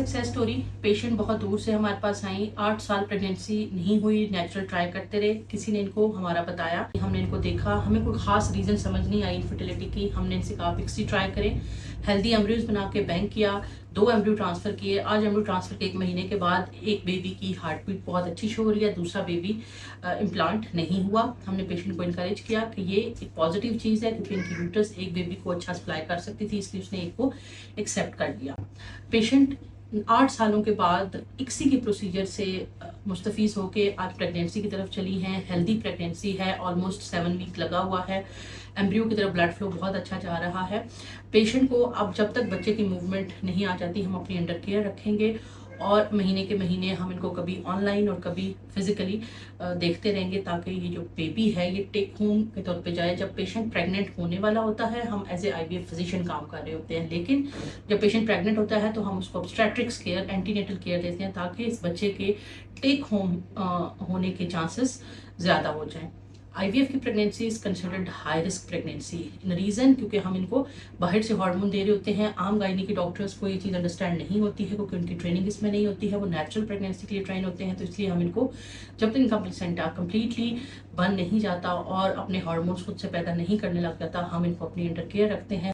Success story. Patient बहुत दूर से हमारे पास आई, 8 साल प्रेगनेंसी नहीं हुई, नेचुरल ट्राई करते रहे। किसी ने इनको हमारा बताया, हमने इनको देखा, हमें कोई खास रीज़न समझ नहीं आई इनफर्टिलिटी की। हमने इनसे कहा फिक्सी ट्राई करें। हेल्दी एम्ब्रियोज बना के बैंक किया, 2 एम्ब्रियो ट्रांसफ़र किए। आज एम्ब्रियो ट्रांसफ़र के 1 महीने के बाद एक बेबी की हार्ट बीट बहुत अच्छी शो हो रही है, दूसरा बेबी इम्प्लांट नहीं हुआ। हमने पेशेंट को इनकरेज किया कि ये एक पॉजिटिव चीज़ है, क्योंकि इनकी यूट्रस एक बेबी को अच्छा सप्लाई कर सकती थी, इसलिए उसने एक को एक्सेप्ट कर लिया। पेशेंट 8 सालों के बाद इक्सी के प्रोसीजर से मुस्तफ़ीज़ होके आज प्रेगनेंसी की तरफ चली हैं। हेल्दी प्रेगनेंसी है, ऑलमोस्ट 7 वीक लगा हुआ है। एम्ब्रियो की तरफ ब्लड फ्लो बहुत अच्छा जा रहा है। पेशेंट को अब जब तक बच्चे की मूवमेंट नहीं आ जाती, हम अपनी अंडर केयर रखेंगे और महीने के महीने हम इनको कभी ऑनलाइन और कभी फिजिकली देखते रहेंगे, ताकि ये जो बेबी है ये टेक होम के तौर पे जाए। जब पेशेंट प्रेग्नेंट होने वाला होता है, हम एज ए IVF फिजिशियन काम कर रहे होते हैं, लेकिन जब पेशेंट प्रेग्नेंट होता है तो हम उसको ऑब्स्टेट्रिक्स केयर, एंटीनेटल केयर देते हैं, ताकि इस बच्चे के टेक होम होने के चांसेस ज़्यादा हो जाएं। IVF की pregnancy is considered high risk pregnancy in reason, क्योंकि हम इनको बाहर से हार्मोन दे रहे होते हैं। आम गायनी के डॉक्टर्स को ये चीज़ अंडरस्टैंड नहीं होती है, क्योंकि उनकी ट्रेनिंग इसमें नहीं होती है, वो नेचुरल प्रेगनेंसी के लिए ट्रेन होते हैं। तो इसलिए हम इनको जब तक इनका प्लेसेंटा कम्प्लीटली बन नहीं जाता और अपने हार्मोन्स खुद से पैदा नहीं करने लग जाता, हम इनको अपनी अंडर केयर रखते हैं।